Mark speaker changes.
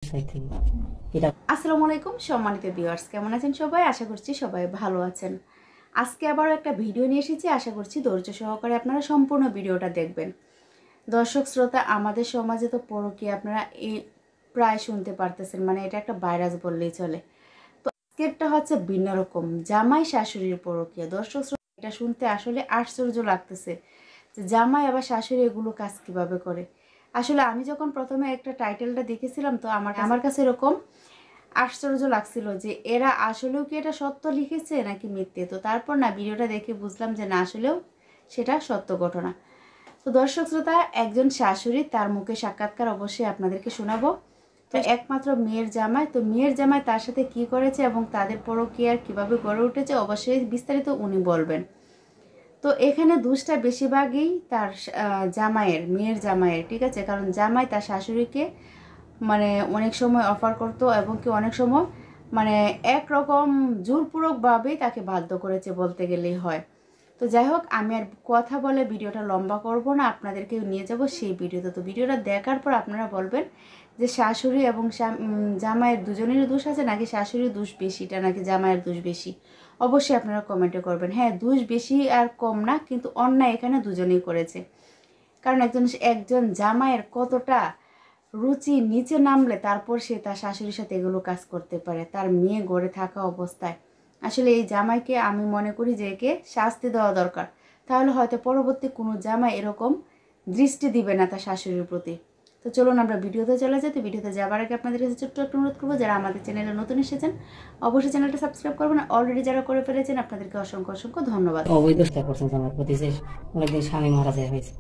Speaker 1: আসসালামু আলাইকুম সম্মানিত ভিউয়ার্স, কেমন আছেন সবাই? আশা করছি সবাই ভালো আছেন। আজকে আবারও একটা ভিডিও নিয়ে এসেছি। আশা করছি ধৈর্য সহকারে আপনারা সম্পূর্ণ ভিডিওটা দেখবেন। দর্শক শ্রোতা, আমাদের সমাজে তো পরকীয়া আপনারা এই প্রায় শুনতে পারতেছেন, মানে এটা একটা ভাইরাস বললেই চলে। তো আজকেরটা হচ্ছে ভিন্ন রকম, জামাই শাশুড়ির পরকীয়া। দর্শক শ্রোতা, এটা শুনতে আসলে আশ্চর্য লাগতেছে যে জামাই আবার শাশুড়ি এগুলো কাজ কিভাবে করে। আসলে আমি যখন প্রথমে একটা টাইটেলটা দেখেছিলাম, তো আমার কাছে এরকম আশ্চর্য লাগছিল যে এরা আসলেও কি এটা সত্য লিখেছে নাকি মিথ্যে। তো তারপর না ভিডিওটা দেখে বুঝলাম যে না, আসলেও সেটা সত্য ঘটনা। তো দর্শক শ্রোতা, একজন শাশুড়ি, তার মুখে সাক্ষাৎকার অবশ্যই আপনাদেরকে শোনাবো। তো একমাত্র মেয়ের জামাই, তো মেয়ের জামাই তার সাথে কি করেছে এবং তাদের পরকীয়ার কিভাবে গড়ে উঠেছে অবশ্যই বিস্তারিত উনি বলবেন। তো এখানে দুষ্টা বেশিরভাগই তার জামাইয়ের, মেয়ের জামাইয়ের, ঠিক আছে। কারণ জামাই তার শাশুড়িকে মানে অনেক সময় অফার করতো এবং কি অনেক সময় মানে একরকম জোরপূর্বকভাবেই তাকে বাধ্য করেছে বলতে গেলেই হয়। তো যাই হোক, আমি আর কথা বলে ভিডিওটা লম্বা করব না, আপনাদেরকে নিয়ে যাব সেই ভিডিওতে। তো ভিডিওটা দেখার পর আপনারা বলবেন যে শাশুড়ি এবং জামাইয়ের দুজনেরই দোষ আছে নাকি শাশুড়ির দোষ বেশিটা নাকি জামাইয়ের দোষ বেশি। অবশ্যই আপনারা কমেন্টে করবেন। হ্যাঁ, দোষ বেশি আর কম না, কিন্তু অন্যায় এখানে দুজনেই করেছে। কারণ একজন জামাইয়ের কতটা রুচি নিচে নামলে তারপর সে তার শাশুড়ির সাথে এগুলো কাজ করতে পারে, তার মেয়ে গড়ে থাকা অবস্থায়। আসলে এই জামাইকে আমি মনে করি যে একে শাস্তি দেওয়া দরকার, তাহলে হয়তো পরবর্তী কোনো জামাই এরকম দৃষ্টি দিবে না তার শাশুড়ির প্রতি। তো চলুন আমরা ভিডিওতে চলে যাই। তো ভিডিওতে যাবার আগে আপনাদের কাছে ছোট্ট একটা অনুরোধ করবো, যারা আমাদের চ্যানেলে নতুন এসেছেন অবশ্যই চ্যানেলটা সাবস্ক্রাইব করবেন। অলরেডি যারা করে ফেলেছেন আপনাদেরকে অসংখ্য অসংখ্য ধন্যবাদ।
Speaker 2: অবৈধ চেষ্টা করছেন আমার প্রতি, যে অনেকদিন স্বামী মারা যায় হয়েছে।